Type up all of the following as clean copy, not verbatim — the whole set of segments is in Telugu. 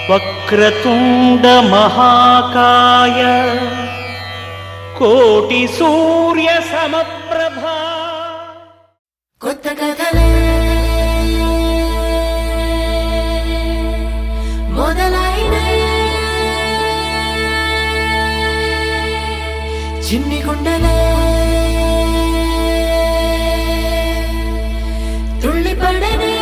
వక్రతుండ మహాకాయ కోటి సూర్య సమప్రభ. కొత్త కథలే మొదలైనయే, చిన్ని గుండెలే తుళ్ళిపడనే.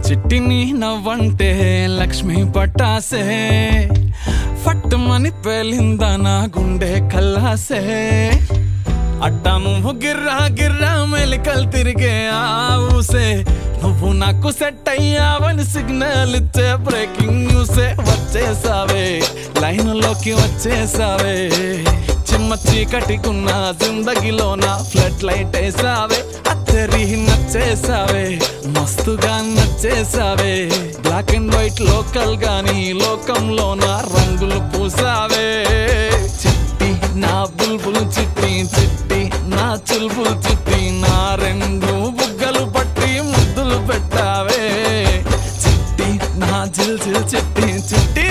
చిట్టిని నవ్వంటే లక్ష్మీ పట్టాసే, ఫట్టుమని పేలిందా నా గుండె కల్లాసే. అట్టా నువ్వు గిర్రా గిర్రా మెలికలు తిరిగే ఆ ఊసే, నువ్వు నాకు సెట్ అయ్యావని సిగ్నల్ ఇచ్చే బ్రేకింగ్ న్యూసే. వచ్చేసావే లైన్లోకి వచ్చేసావే, చిమ్మ చీకటికున్న జిందగీలోన ఫ్లడ్ లైట్ వేసావే. అత్తరి నచ్చేసావే మస్తుగా నచ్చేసావే, బ్లాక్ అండ్ వైట్ లోకల్ గాని లోకంలోన రంగులు పూసావే. చిట్టి నా బుల్బుల్ చిట్టి, చిట్టి నా చుల్బుల్ చిట్టి, నా రెండు బుగ్గలు పట్టి ముద్దులు పెట్టావే. చిట్టి నా జిల్ జిల్ చిట్టి, చిట్టి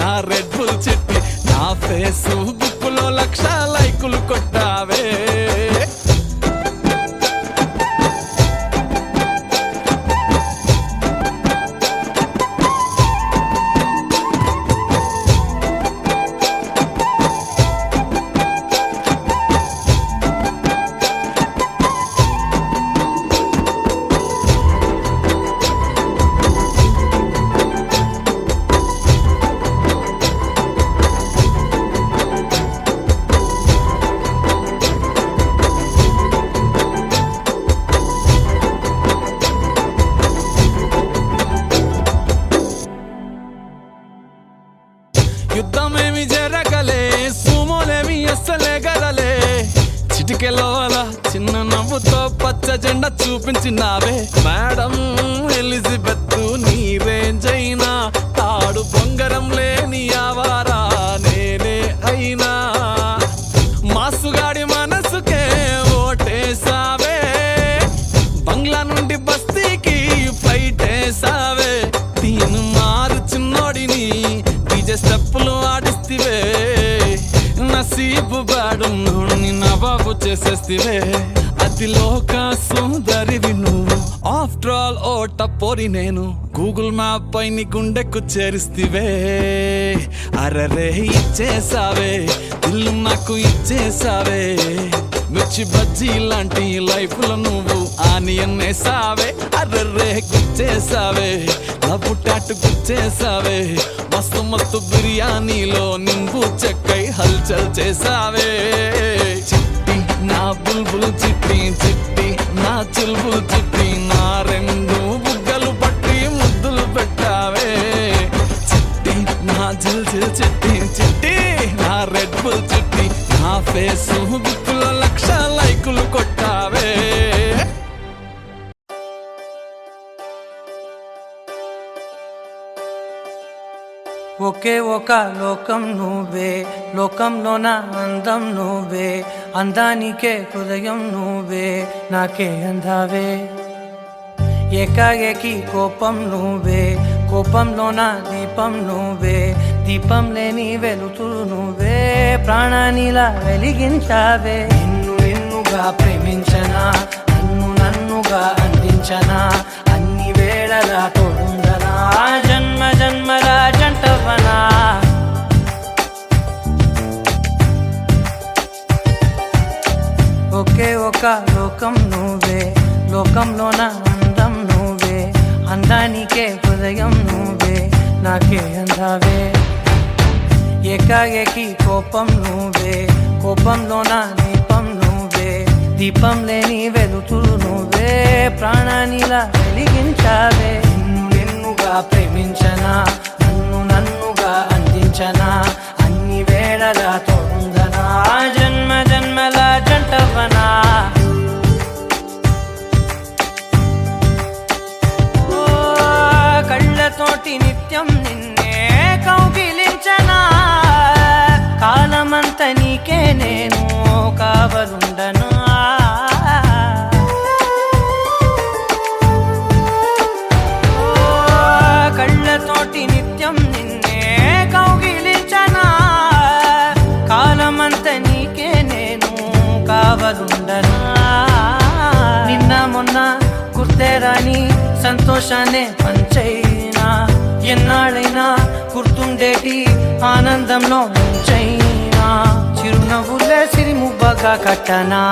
నా రెడ్ బుల్ చిట్టి, నా ఫేస్బుక్ లో 1,00,000 లైకులు కొట్టావే. యుద్ధమేమి జరగలే, సుమోలేమి అస్సలే గదలే. చిటికెలోల చిన్న నవ్వుతో పచ్చ జెండా చూపించినావే. మేడం ఎలిజబెత్ నీ రేంజ్ అయినా, తాడు బొంగరం లేని ఆవారా నేనే అయినా. మాసుగాడి మనసుకే ఓటేసావే, బంగ్లా నుండి బస్తీకి ఫ్లైట్ వేసావే. తీను మారు చిన్నోడిని డీజే స్టెప్పులు ఆడిస్తివే, నసీబు బాడు నోడిని నవాబు చేసేస్తివే. అతిలోక సుందరివి నువ్వు, ఆఫ్టర్ ఆల్ ఓ టపోరి నేను. గూగుల్ మ్యాప్ పై నీ గుండెకు చేరిస్తివే. అరరే ఇచ్చేసావే ఇల్లు నాకు ఇచ్చేసావే, మిర్చి బజ్జీ లాంటి లైఫ్ లో నువ్వు ఆనియన్ వేసావే. అర్రే గుచ్చేసావే లవ్ టాటు గుచ్చేసావే, మస్తు మస్తు బిర్యానీలో నింబు చెక్కై హల్చల్ చేసావే. చిట్టి నా బుల్బుల్ చిట్టి, చిట్టి నా చుల్బుల్ చిట్టి, నా రెండు బుగ్గలు పట్టి ముద్దులు పెట్టావే. చిట్టి నా జిల్ జిల్ చిట్టి, చిట్టి నా రెడ్ బుల్ చిట్టి, నా ఫేస్బుక్ లో 1,00,000 లైకులు కొట్టావే. ఒకే ఒక లోకం నువ్వే, లోకంలో నా అందం నువ్వే, అందానికే హృదయం నువ్వే, నాకే అందావే. ఏకాఏకి కోపం నువ్వే, కోపంలో నా దీపం నువ్వే, దీపం లేని వెలుతురు నువ్వే, ప్రాణానిలా వెలిగించావే. నిన్నుగా ప్రేమించనా, నన్నుగా అందించనా, అన్ని వేళలా తోడుందనా, జన్మ జన్మల జంటవనా. ఒకే ఒక లోకం నువ్వే, లోకంలో నా అందం నువ్వే, అందానికే హృదయం నువ్వే, నాకే అందావే. ఏకాఏకి కోపం నువ్వే, కోపంలో నా దీపం నువ్వే, దీపం లేని వెలుతురు నువ్వే, ప్రాణానిలా వెలిగించావే. నిన్నుగా ప్రేమించనా, నన్నుగా అందించనా, అన్ని వేళలా తోడుందనా, జన్మ జన్మల జంటవనా. కళ్ళతోటి నిత్యం నిన్నే కౌగిలించనా, కాలమంత నీకే నేను కావలుండనా. కళ్ళతోటి నిత్యం నిన్నే కౌగిలించనా, కాలమంత నీకే నేను కావలుండనా. నిన్న మొన్న గుర్తేరాని సంతోషాన్నే పంచైనా, ఎన్నాళ్ళైనా గుర్తుండేటి ఆనందంలో ముంచైనా, చిరునవ్వులే సిరిముబ్బగా కట్టనా.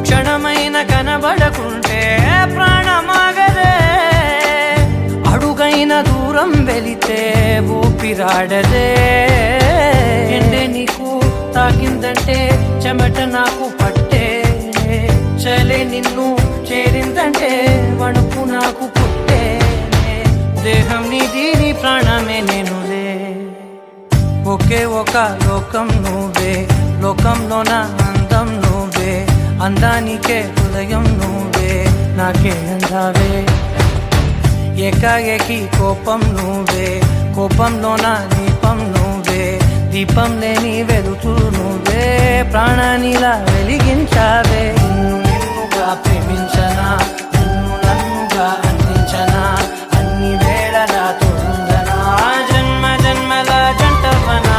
క్షణమైన కనబడకుంటే ప్రాణమాగదే, అడుగైన దూరం వెళితే ఊపిరాడదే. ఎండే నీకు తాకిందంటే చెమట నాకు పట్టే, చలే నిన్ను చేరిందంటే వణుకు నాకు పుట్టే, దేహం నీది నీ ప్రాణమే నేనులే. ఒకే ఒక లోకం నువ్వే, లోకంలో నా అందం నువ్వే, అందానికే హృదయం నువ్వే, నాకే అందావే. ఏకాఏకి కోపం నువ్వే, కోపంలో నా దీపం నువ్వే, దీపం లేని వెలుతురు నువ్వే, ప్రాణానిలా వెలిగించావే. నిన్నుగా ప్రేమించనా, నన్నుగా అందించనా, అన్ని వేళలా తోడుందనా, జన్మ జన్మల జంటవనా.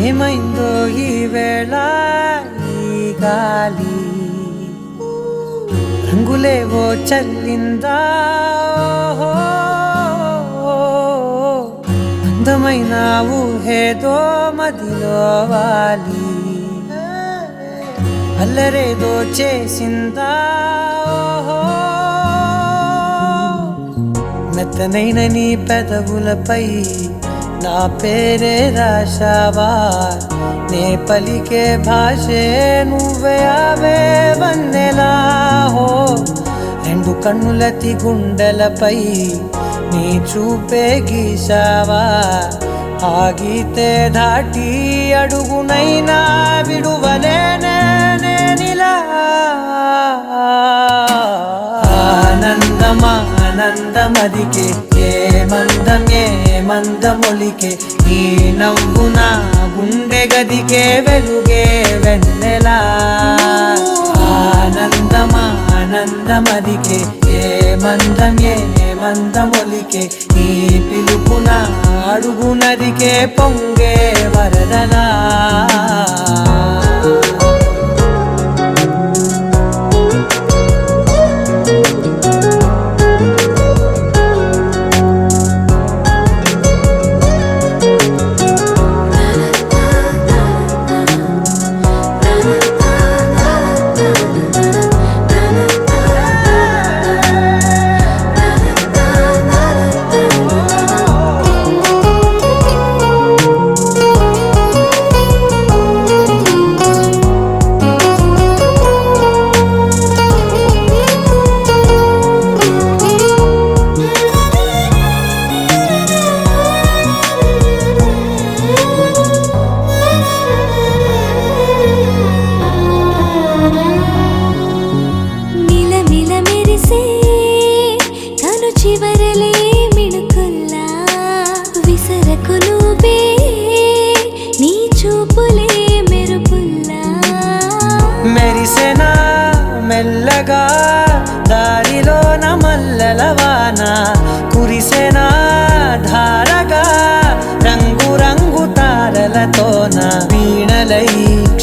ఏమైందో ఈ వేళ ఈ గాలి, రంగులేవో చల్లిందా, అందమైన ఊహేదో మదిలో వాలి, అల్లరేదో చేసిందా. మెత్తనైన నీ పెదవులపై నా పేరే రాశావా, నే పలికే భాషే నువ్వే ఆవే వన్నెలా. హో రెండు కన్నులతి గుండెలపై నీ చూపే గీశావా, ఆగితే దాటి అడుగునైనా విడువలేనే నేనిలా. ఆనందమా ఆనందమదికే, ఏ మందమొలికే, నీ నవ్వు నా గుండె గదికే వెలుగే వెన్నెలా. ఆనందమా ఆనందమదికే, ఏ మందమొలికే, నీ పిలుపున అడుగునదికే పొంగే వరదలా.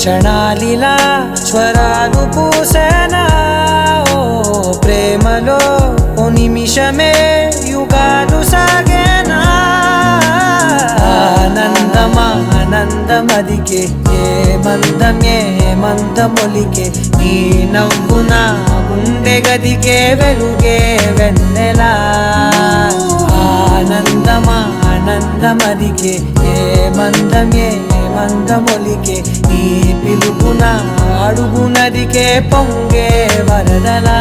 క్షణాలిలా స్వరాలు పూసేనా ఓ ప్రేమలో ఓ నిమిషమే యుగాలు సాగేనా ఆనందమదికే ఏ మందమొలికే ఈ నవ్వు నా గుండె గదికే వెలుగే వెన్నెలా ఆనందమదికే ఏ మందమొలికే ఈ పిలుపున అడుగు నదికే పొంగే వరదలా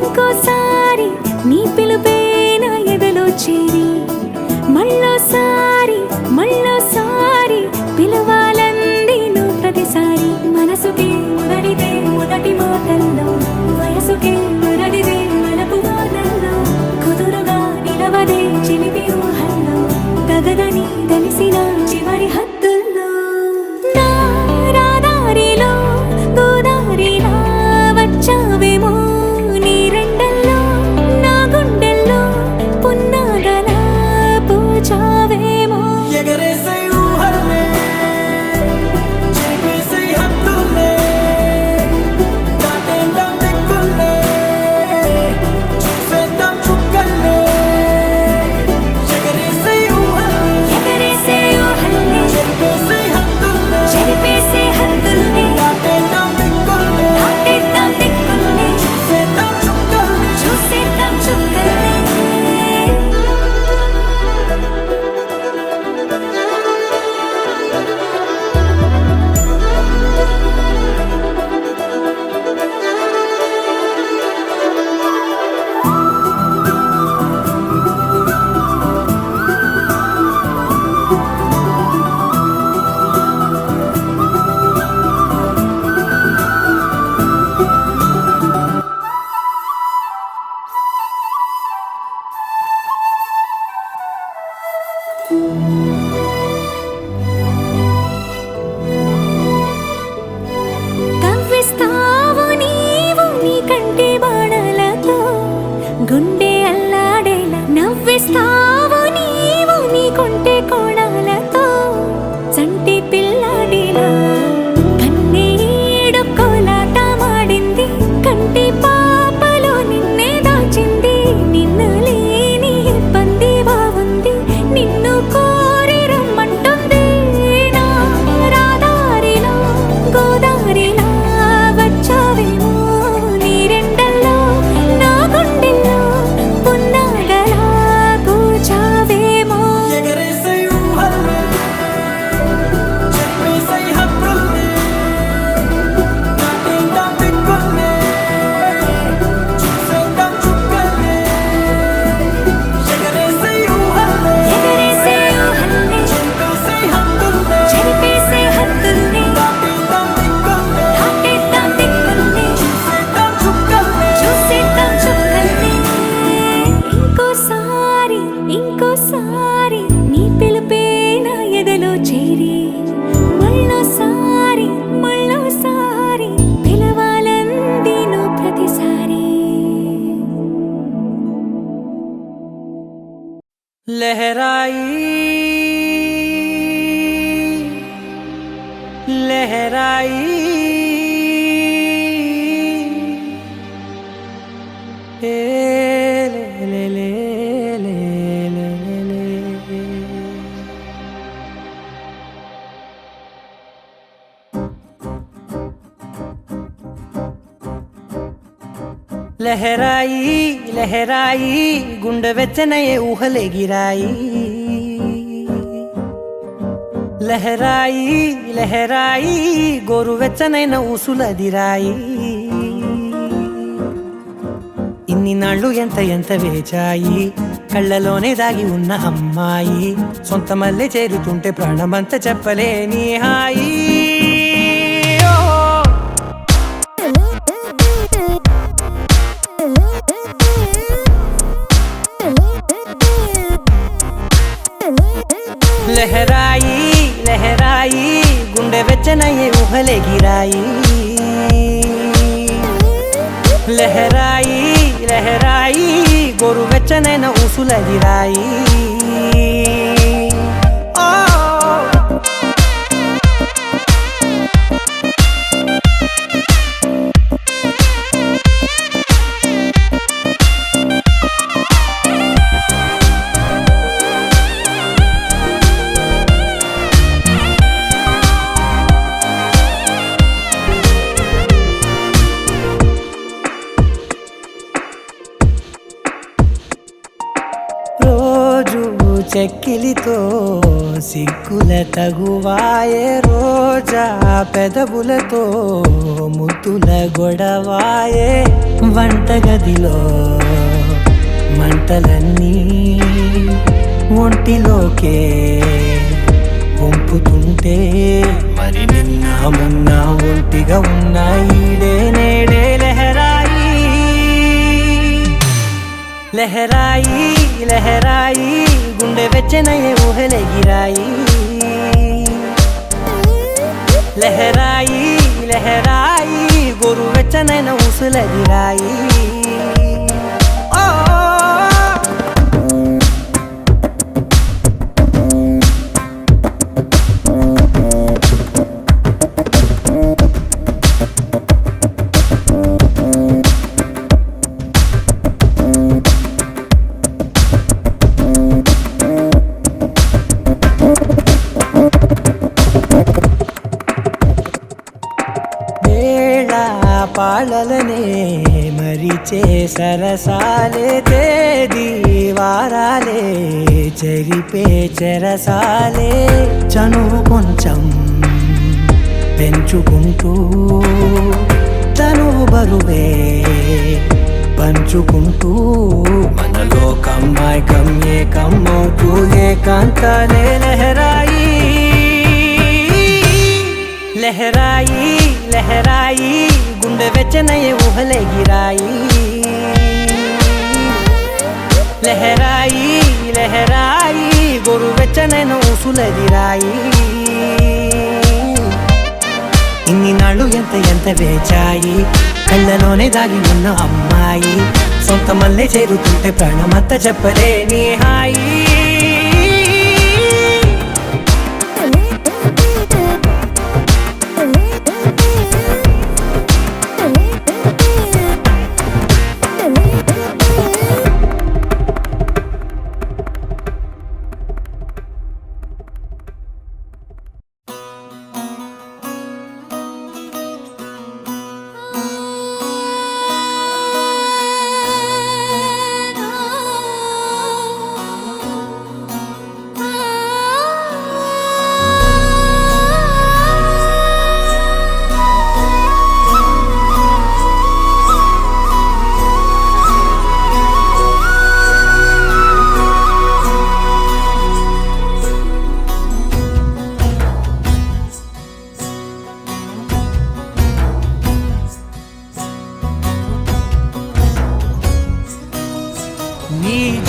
ఇంకోసారి నీ పిలుపే నా ఎదలో చేరి మళ్ళోసారి పిలవాలంది నువ్వు ప్రతిసారి మనసుకే మురడిదే మొదటి మాటల్లో వయసుకే మురడిదే వలపు వానల్లో కుదురుగా నిలవదే చిలిపి ఊహల్లో గగనని కలిసిన చివరి హద్దుల్లో నా రాదారిలో గోదారిలా వచ్చావేమో కవ్విస్తావు నీవు నీ కంటి బాణలతో గుండె అల్లాడేలా నవ్విస్తావు నీవు నీ కొంటె కోణాలతో చంటి పిల్లాడిలా కన్నీడు కోలాట మాడింది కంటి పాపలో నిన్నే దాచింది నిన్ను లేని ఇబ్బంది బాగుంది నిన్ను కోరి రమ్మంటుంది నా రాదారిలో గోదారిలా వచ్చావేమో నీరెండల్లో నా గుండెల్లో పున్నాగలా కూర్చావేమో ఎగరేసే ఊహల్ని చెరిపేసే హద్దుల్ని దాటేద్దాం దిక్కుల్ని చూసేద్దాం చుక్కల్ని ఇంకోసారి నీ పిలుపే నా ఎదలో చేరి మళ్ళోసారి పిలవాలంది నువ్వు ప్రతిసారి लहराई ए ले ले ले ले ले ले ले లహరాయి గుండె వెచ్చనయే ఊహలే గిరాయి లహరాయి గోరు వెచ్చనైన ఊసులదిరాయి ఇన్ని నాళ్ళు ఎంత వేచాయి కళ్ళలోనే దాగి ఉన్న అమ్మాయి సొంత మల్లె చేరుతుంటే ప్రాణమంతా చెప్పలేని హాయి ఓ, లహరాయి లహరాయి గుండె వెచ్చనయ్యే ఊహలెగిరాయి లహరాయి లహరాయి గోరు వెచ్చనైన ఊసులగిరాయి ఓ, రోజు చెక్కిలితో సిగ్గుల తగువాయే రోజా పెదవులతో ముద్దుల గొడవాయే వంటగదిలో మంటలన్నీ ఒంటిలోకే వంపుతుంటే మరి నిన్న మొన్న ఒంటిగా ఉన్న ఈడే నేడే లహరాయి లహరాయి లహరాయి గుండె వెచ్చనయ్యే ఊహలెగిరాయి లహరాయి లహరాయి గోరు వెచ్చనైన ఊసులగిరాయి ఓ, వేళ పాళలనే మరిచే సరసాలే తేదీ వారాలే చెరిపే చెరసాలే చనువు కొంచెం పెంచుకుంటూ తనువు బరువే పంచుకుంటూ మనలో కమ్మాయికం ఏకమవుతూ ఏకాంతాలే లహరాయి లహరాయి లహరాయి గుండె వెచ్చనయ్యే ఊహలెగిరాయి లహరాయి లహరాయి గోరు వెచ్చనైన ఊసులగిరాయి ఇన్ని నాళ్ళు ఎంత ఎంత వేచాయి కళ్ళలోనే దాగి ఉన్న అమ్మాయి సొంత మల్లె చేరుతుంటే ప్రాణమంతా చెప్పలేని హాయి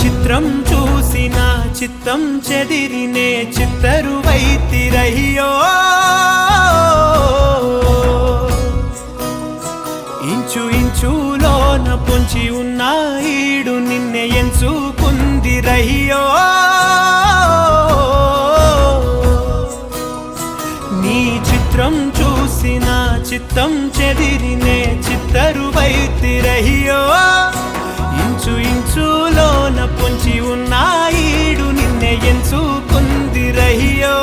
చిత్రం చూసిన చిత్తం చెదిరినే చిత్తరువైతిరయ్యో ఇంచు ఇంచులోన పొంచి ఉన్న ఈడు నిన్నే ఎంచుకుందిరయ్యో నీ చిత్రం చూసిన చిత్తం చెదిరినే చిత్తరువైతిరయ్యో ఇంచు ఇంచులోన పొంచి ఉన్న ఈడు నిన్నే ఎంచుకుందిరయ్యో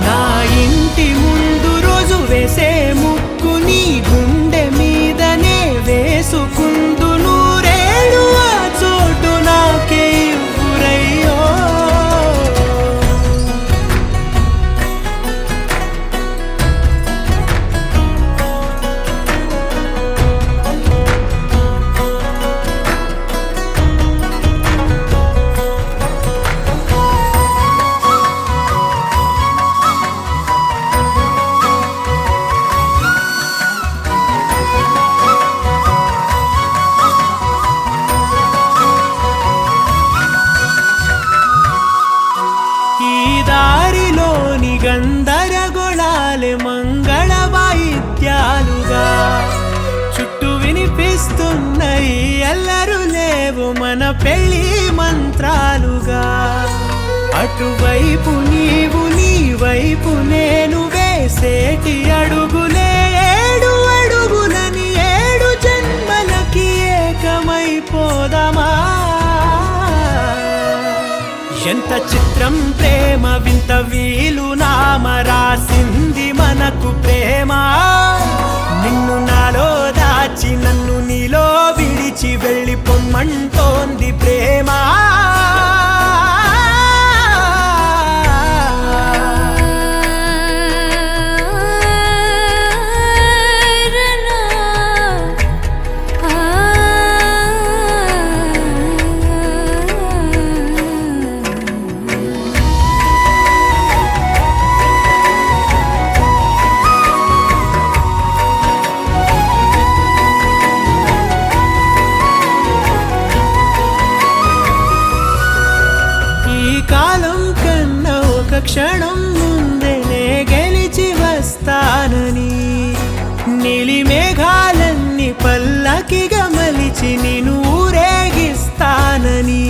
నా ఇంటి ముందు రోజు వేసే ముక్కు నీ గుండె మీదనే వేసుకుందు నూరేడు ఆ చోటు నాకే ఇవ్వురయ్యో పెళ్లి మంత్రాలుగా అటువైపు నీవు నీ వైపు నేను వేసేటి అడుగులే 7 అడుగులని 7 జన్మలకి ఏకమైపోదామా ఎంత చిత్రం ప్రేమ వింత వీలు నామ రాసింది మనకు ప్రేమ నిన్ను నాలో దాచి నన్ను నీలో విడిచి వెళ్ళిపోమ్మంటోంది ప్రేమ కాలం కన్నా ఒక క్షణం ముందేనే గెలిచి వస్తానని నీలి మేఘాలన్నీ పల్లకిగా మలిచి నిన్ను ఊరేగిస్తానని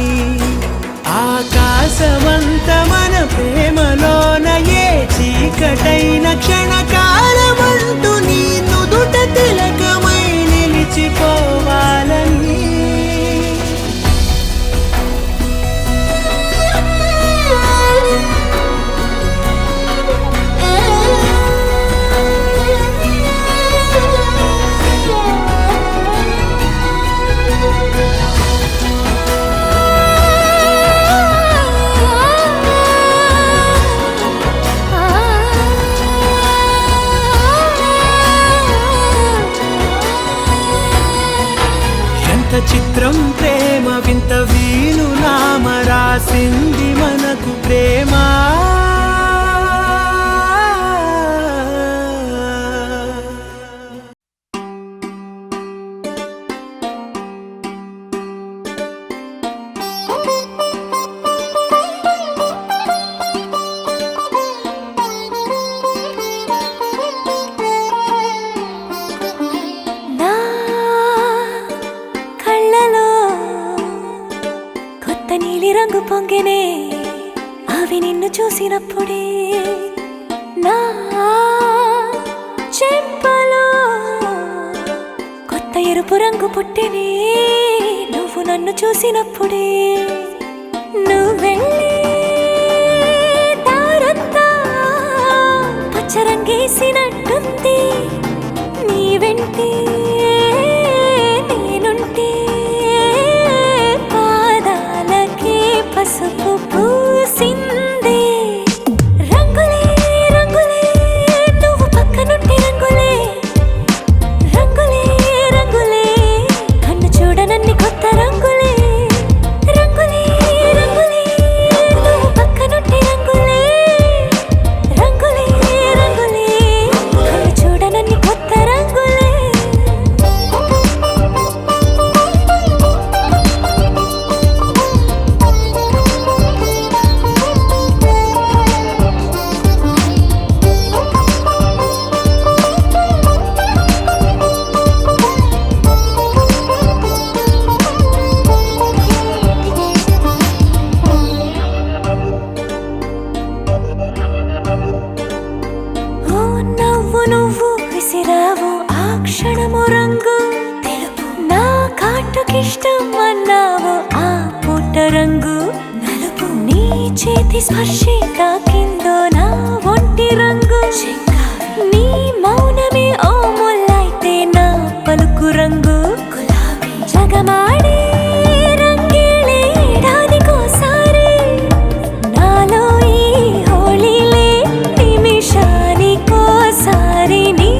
ఆకాశమంత మన ప్రేమలోన ఏ చీకటైన క్షణకాలమంటూ నీ నుదుట తిలకమై నిలిచిపోవాలని చిత్రం ప్రేమ వింత వీలు నామ రాసింది మనకు ప్రేమ నీలి రంగు పొంగెనే అవి నిన్ను చూసినప్పుడే నా చెంపలో కొత్త ఎరుపు రంగు పుట్టెనే నువ్వు నన్ను చూసినప్పుడే నువ్వెళ్ళే దారంతా పచ్చరంగేసినట్టుంది నీ వెంటే నేనుంటే పసుపు పూసిందే రంగులే రంగులే నువ్వు పక్కనుంటే రంగులే రంగులే రంగులే కన్ను చూడనన్ని కొత్త రంగులే రంగులే రంగులే నువ్వు పక్కనుంటే రంగులే రంగులే రంగులే కన్ను చూడనన్ని కొత్త రంగులే ఇష్టం అన్నావు ఆ పూట రంగు నలుపు నీ చేతి స్పర్శే తాకిందో నా ఒంటి రంగు నీ మౌనమే ఓ ముల్లైతే నా పలుకు రంగు గులాబీ జగమాడే రంగేళే ఏడాదికోసారి నాలో ఈ హోళీలే నిమిషానికోసారి నీ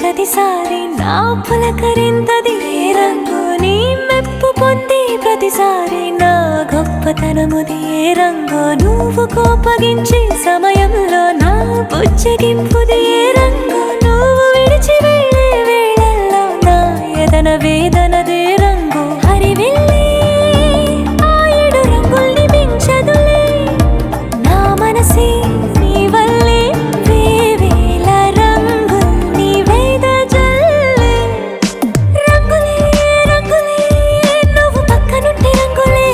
ప్రతిసారి నా పులకరింతది ఏ రంగు నీ మెప్పు పొంది ప్రతిసారి నా గొప్పతనముది ఏ రంగు నువ్వు కోపగించే సమయంలో నా బుజ్జగింపుది ఏ రంగు నువ్వు విడిచి వెళ్ళే వేళల్లో నా ఎదన వేదనదే రంగు హరివెల్లి ఆ ఏడు రంగుల్ని మించదులే నా మనసే నీ వల్లే వేవేల రంగుల్ని వెదజల్లే రంగులే రంగులే నువ్వు పక్కనుంటే రంగులే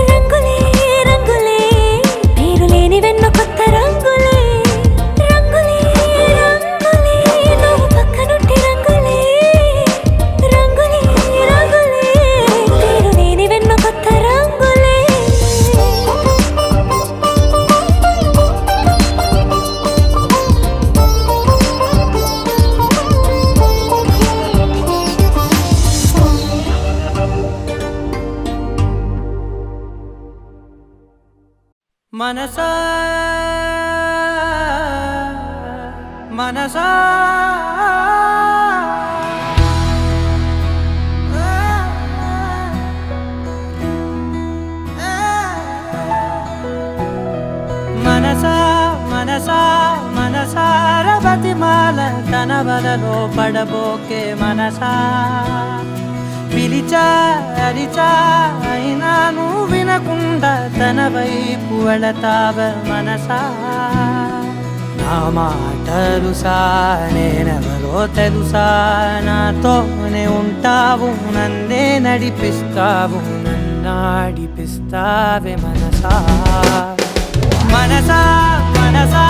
రంగులే రంగులే పేరు లేని వెన్నో కొత్త రంగులే రంగులే రంగులే నువ్వు పక్కనుంటే రంగులే రంగులే రంగులే పేరు లేని వెన్నో కొత్త రంగులే మనసా మనసా మనసా మనసా మనసార బతిమాల తన వలలో పడబోకే మనసా పిలిచా అరిచా అయినా నువ్వు వినకుండా తన వైపు వెళతావ మనసా నా మాటలుసా నేనెవరో తెలుసా నాతోనే ఉంటావు నన్నే నడిపిస్తావు నన్నాడిపిస్తావే మనసా మనసా మనసా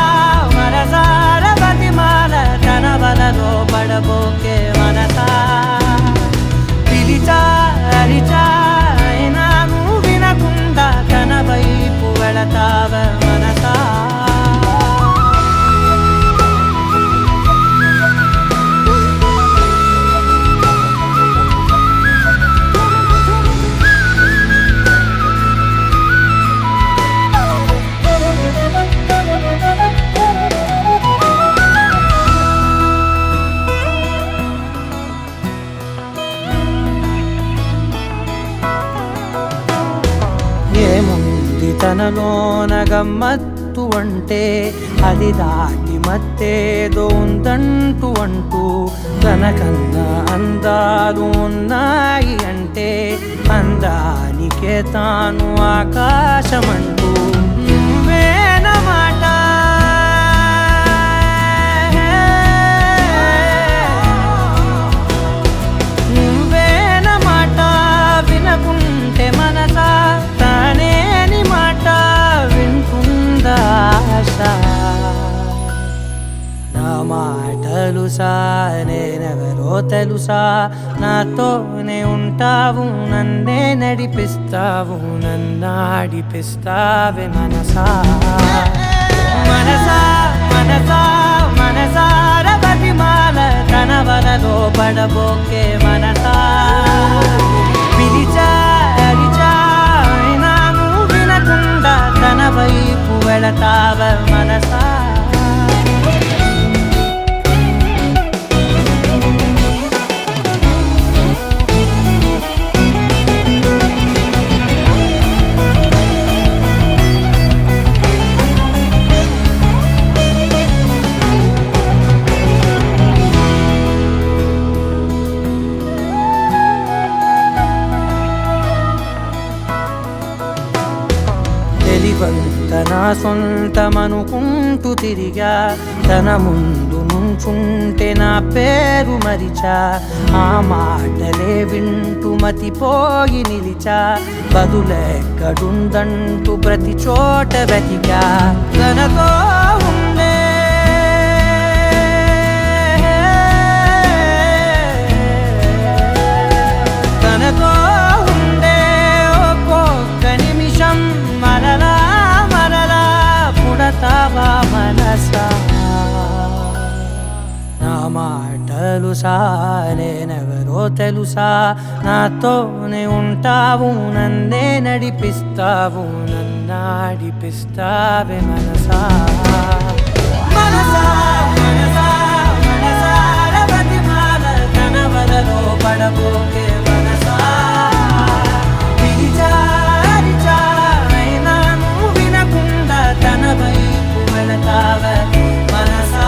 మనసార బతిమాల తన వలలో పడబోకే మనసా పిలిచా అరిచా అయినా నువ్వు వినకుండా తన వైపు వెళతావ మనసా ఏముంది తనలోన గమ్మత్తు అంటే అది దాటి మత్తేదో ఉందంటూ అంటూ తనకన్నా అందాలు ఉన్నాయి అంటే అందానికే తాను ఆకాశమంటూ నువ్వేనమాట నువ్వేనమాట వినకుంటే మనసా తానేని మాట వింటుందా ఆశ నా మాటలుసా నేనెవరో తెలుసా నాతోనే ఉంటావు నన్నే నడిపిస్తావు నన్నాడిపిస్తావే మనసా మనసా మనసా మనసార బతిమాల తన వలలో పడబోకే మనసా పిలిచా అరిచా అయినా నువ్వు వినకుండా తన వైపు వెళతావ మనసా తెలివంత నా సొంతమనుకుంటూ తిరిగా తన ముందు నుంచుంటే నా పేరు మరిచా ఆ మాటలే వింటూ మతిపోయి నిలిచా బదులెక్కడుందంటూ ప్రతి చోట వెతికా తనతో ఉండే తనతో ఉండే ఒక్కొక్క నిమిషం మరలా మరలా పుడతావా మనసా నా మాటలుసా నేనెవరో తెలుసా నాతోనే ఉంటావు నన్నే నడిపిస్తావు నన్నాడిపిస్తావే మనసా మనసా మనసా మనసా వెళతావ మనసా.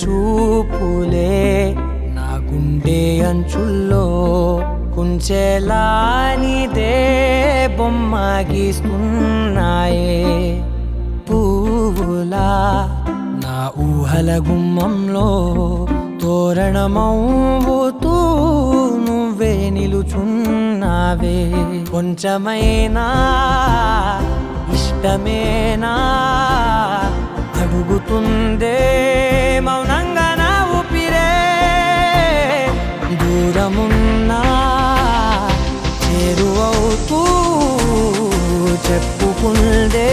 చూపులే నా గుండె అంచుల్లో కుంచెలానిదే బొమ్మ గీస్తున్నాయే. పువ్వులా నా ఊహల గుమ్మంలో తోరణమవుతూ నువ్వే నిలుచున్నావే. కొంచెమైనా ఇష్టమేనా అడుగుతుందే మౌనంగా నా ఊపిరే. దూరమున్నా చేరువవుతూ చెప్పుకుందే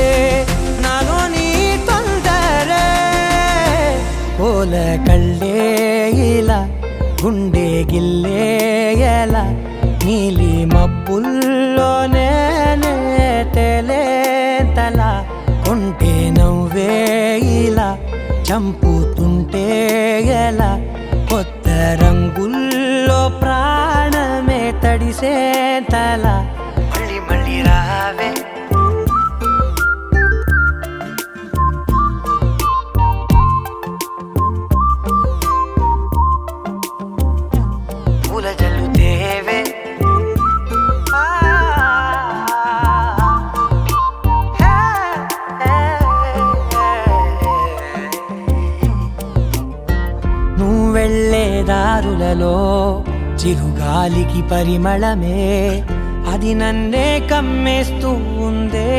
నాలో నీ తొందరే. పోల కళ్ళే ఇలా గుండె గిల్లే ఎలా నీలి మబ్బుల్లోనే తేలేంతలా. కొంటే నవ్వే ఇలా చంపుతుంటే ఎలా కొత్త రంగుల్లో ప్రాణమే తడిసే తల. మళ్ళీ మళ్ళీ రావే పూల జల్లుతేవే. నువ్వు వెళ్ళే దారులలో చిరుగాలికి పరిమళమే అది నన్నే కమ్మేస్తూ ఉందే.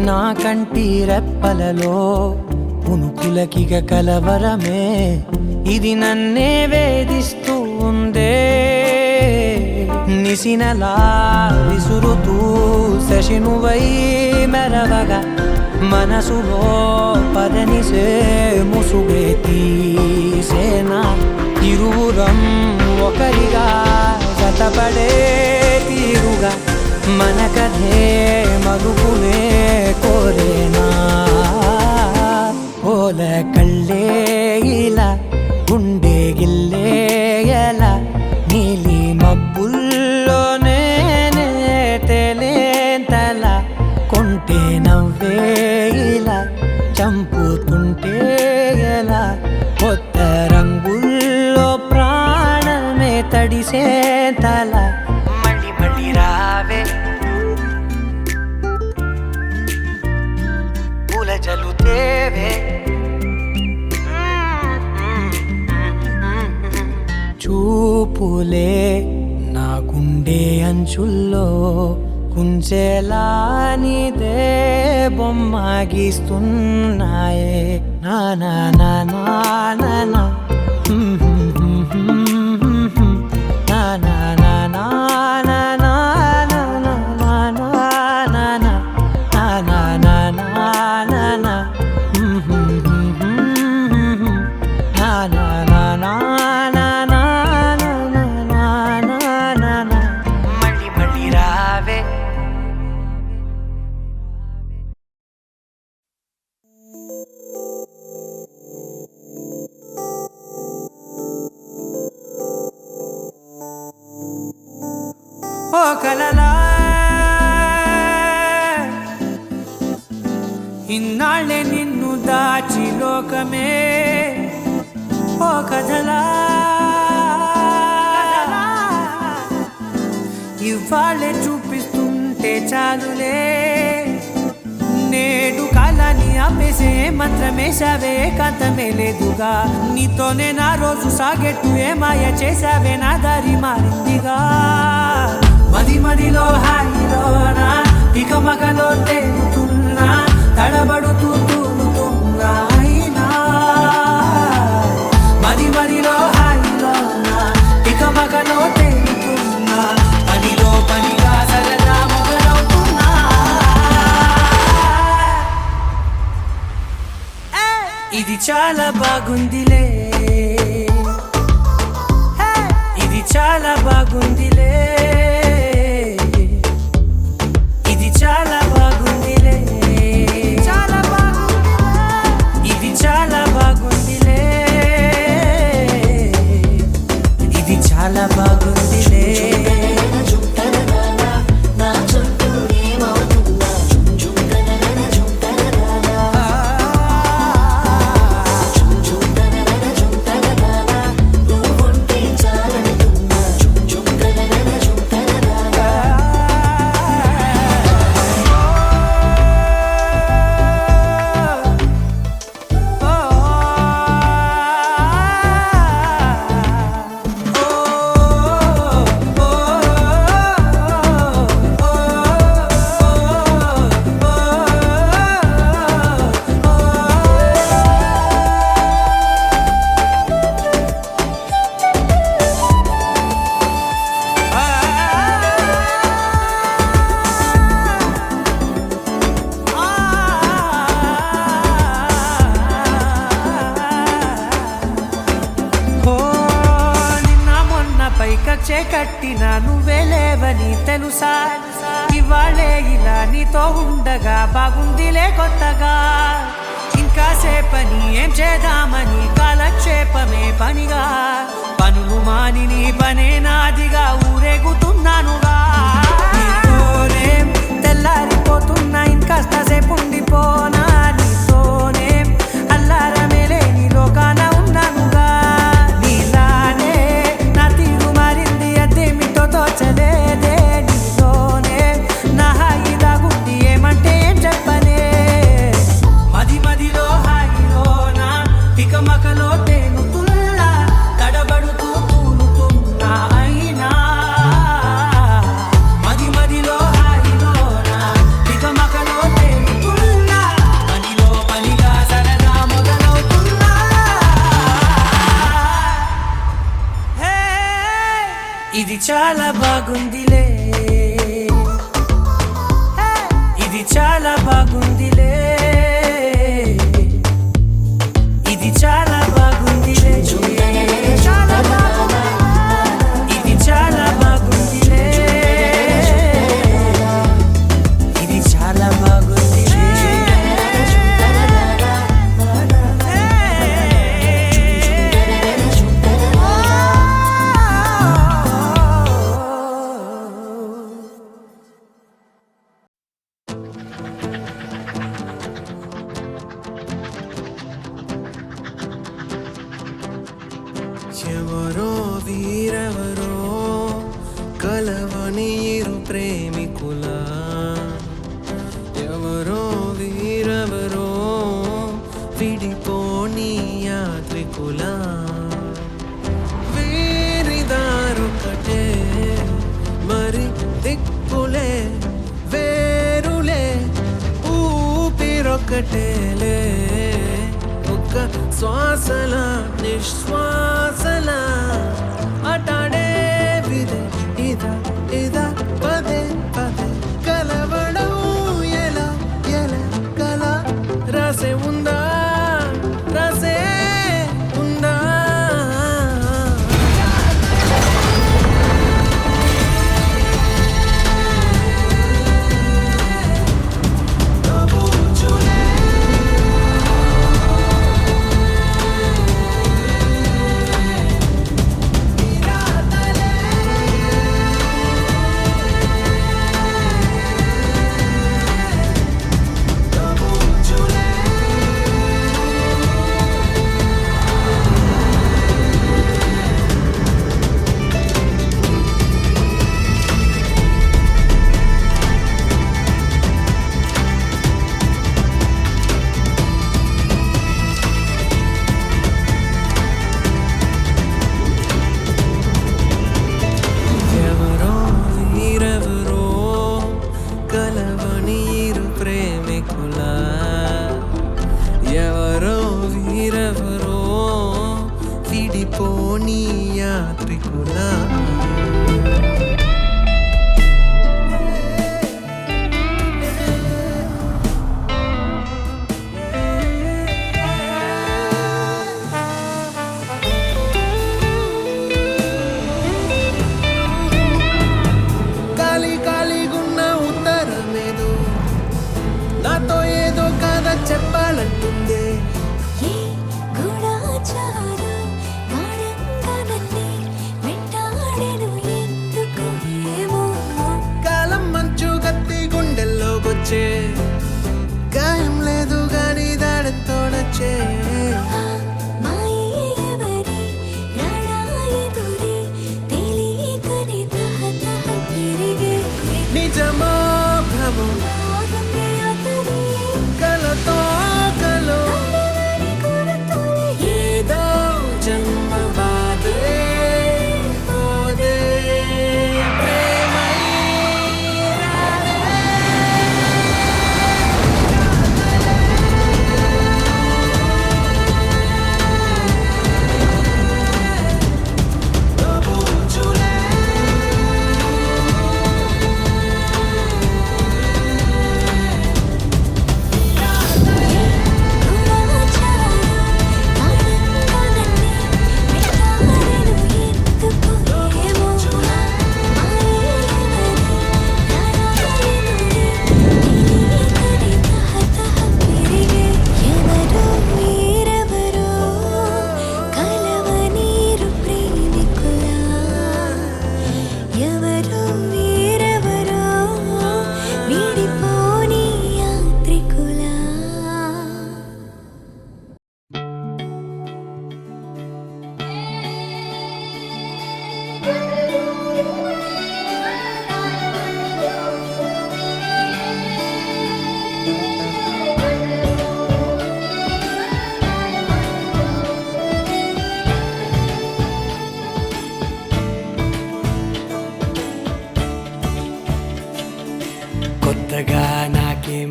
నా కంటి రెప్పలలో పునుకులకిగ కలవరమే ఇది నన్నే వేధిస్తూ ఉందే. నిసినలా విసురుతూ శశినువై మెరవగా మనసులో పదనిసే ముసుగే తీసేనా. ఇరువురం ఒకరిగా జతపడే తీరుగా మన కథే మరుగునే కోరేనా. పోల కళ్ళే ఇలా గుండె గిల్లే ఎలా నీలి మబ్బుల్లోనే తేలేంతలా. కొంటే నవ్వే ఇలా చంపుతుంటే ఎలా కొత్త రంగుల్లో ప్రాణమే తడిసే తల. మళ్ళీ మళ్ళీ రావే పూల జల్లుతేవే. చూపులే నా గుండె అంచుల్లో కుంచెలానిదే బొమ్మ గీస్తున్నాయే. నా నా నా నా నా నా నా నా నా నా నా నా మళ్ళీ మళ్ళీ రావే ఓ కలలా ఇన్నాళ్ళే నిన్ను దాచి లోకమే. ఓ కథలా ఇవాళ్ళే చూపిస్తుంటే చాలులే. నేడు కాలాన్ని ఆపేసే మంత్రమేశావే కాంతమే లేదుగా. నీతోనే నా రోజు సాగెట్టు ఏ మాయ చేశావే నా దారి మారిందిగా. మది మదిలో హాయిలోనా ఇక మగలో తేలుతున్నా తడబడుతూ తూలుతున్నా అయినా. మది మదిలో హాయిలోనా ఇక మగలో తేలుతున్నా పనిలో పనిగా సరదా మొదలవుతున్నా. ఇది చాలా బాగుందిలే ఇది చాలా బాగుందిలే ఇది చాలా బాగుంది. కంచే కట్టిన నువ్వే లేవని తెలుసా ఇవాళే ఇలా నీతో ఉండగా బాగుందిలే కొత్తగా ఇంకా సేపని ఏం చేద్దామని కాలక్షేపమే పనిగా పనులు మాని నీ పనే నాదిగా ఊరేగుతున్నానుగా నీతోనే తెల్లారిపోతున్నా ఇంకాస్త సేపు ఉండిపోనా నీతోనే అల్లారమే లేని లోకాన ఉన్నానుగా నీలానే నా తీరు మారింది అదేమిటో తోచలేదే నీతోనే నా హాయి దాగుంది ఏమంటే ఏం చెప్పనే మది మదిలో హాయిలోనా తికమకలో తేనుతుల్లా తడబడుతూ తూలుతున్నా అయినా మది మదిలో హాయిలోనా తికమకలో తేనుతుల్లా పనిలో పనిగా సరదా మొదలవుతున్నా హే, ఇది చాలా బాగుందిలే ఇది చాలా బాగుందిలే ఇది చాలా బాగుందిలే చాలా బాగుంది ఇది చాలా బాగుందిలే ఇది చాలా బాగుందిలే ఎవరో వీరెవరో కలవని ఇరు ప్రేమికుల ఎవరో వీరెవరో విడిపోని యాత్రికుల వీరిదారొకటే మరి దిక్కులే వేరులే ఊపిరొకటేలే ఒక్క శ్వాసల నిశ్వాసల అటాడే విదే ఇదా ఇదా పదే పదే కలవడం ఎలా ఎలా కల రాసే ఉందా రాసే ఉందా ఎవరో వీరెవరో కలవని ఇరు ప్రేమికుల ఎవరో వీరెవరో విడిపోని యాత్రికుల ఖాళీ ఖాళీగున్న ఉత్తరమేదో నాతో ఏదో కథ చెప్పాలంటుందే ఏ గూఢాచారం గాఢంగా నన్నే వెంటాడెను ఎందుకు ఏమో కాలం మంచు కత్తి గుండెల్లోకొచ్చే గాయం లేదు గాని దాడంతో నచ్చే మాయే ఎవరి రాడాయెదురే తెలియకనే తహతహ పెరిగే నిజమో భ్రమో నాగమే అతని కలతో కలో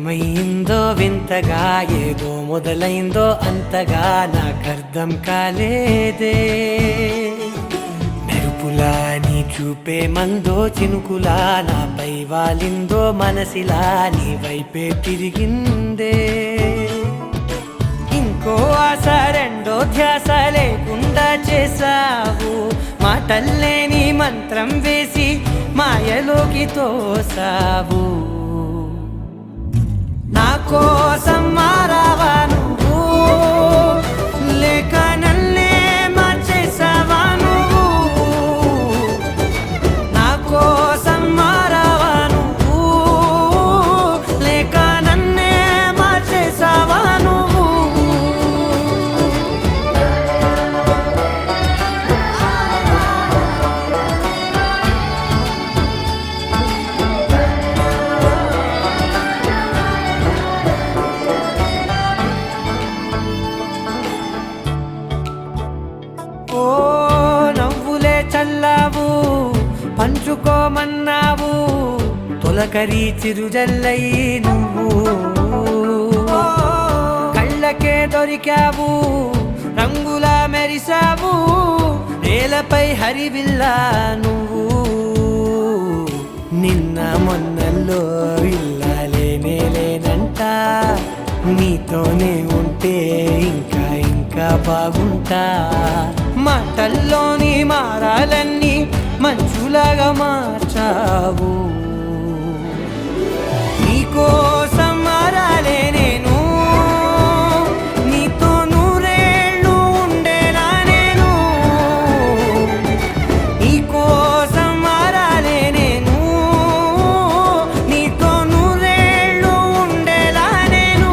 ఏమైందో వింతగా ఏదో మొదలైందో అంతగా నాకర్థం కాలేదే మెరుపులా నీ చూపే మందో చినుకులా నాపై వాలిందో మనసిలా నీ వైపే తిరిగిందే ఇంకో ఆశ రెండో ధ్యాస లేకుండా చేసావు మాటల్లేని మంత్రం వేసి మాయలోకి తోసావు నా కోసం మారావా నువ్వు లేక నన్నే మార్చేసావా నువ్వు నా కోసం మారావా నువ్వు లేక నన్నే మార్చేసావా నువ్వు ఓ నవ్వులే చల్లావు పంచుకోమన్నావు తొలకరి చిరుజల్లై నువ్వు కళ్ళకే దొరికావు రంగులా మెరిసావు నేలపై హరివిల్లా నువ్వు నిన్న మొన్నల్లో ఇల్లాలేనే లేనంట నీతోనే ఉంటే ఇంకా ఇంకా బాగుంటా మాటల్లోని మారాలన్నీ మంచులాగా మార్చావు నీకోసం మారాలే నేను నీతో నూరేళ్ళు ఉండేలా నేను నీకోసం మారాలే నేను నీతో నూరేళ్ళు ఉండేలా నేను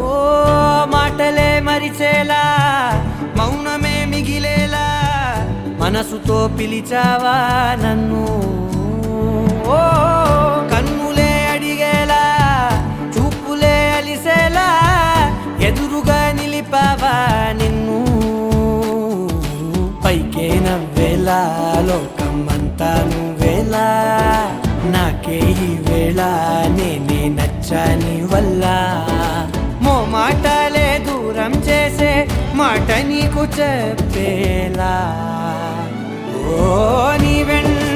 ఓ మాటలే మరిచేలా మౌనమే మిగిలేలా మనసుతో పిలిచావా నన్ను ఓ కన్నులే అడిగేలా చూపులే అలిసేలా ఎదురుగా నిలిపావా నిన్ను పైకే నవ్వేలా లోకమంతా నువ్వేలా నాకే ఈ వేళ నేనే నచ్చాని వల్ల మాటలే దూరం చేసే మాట నీకు చెప్పేలా ఓ నీ వెంట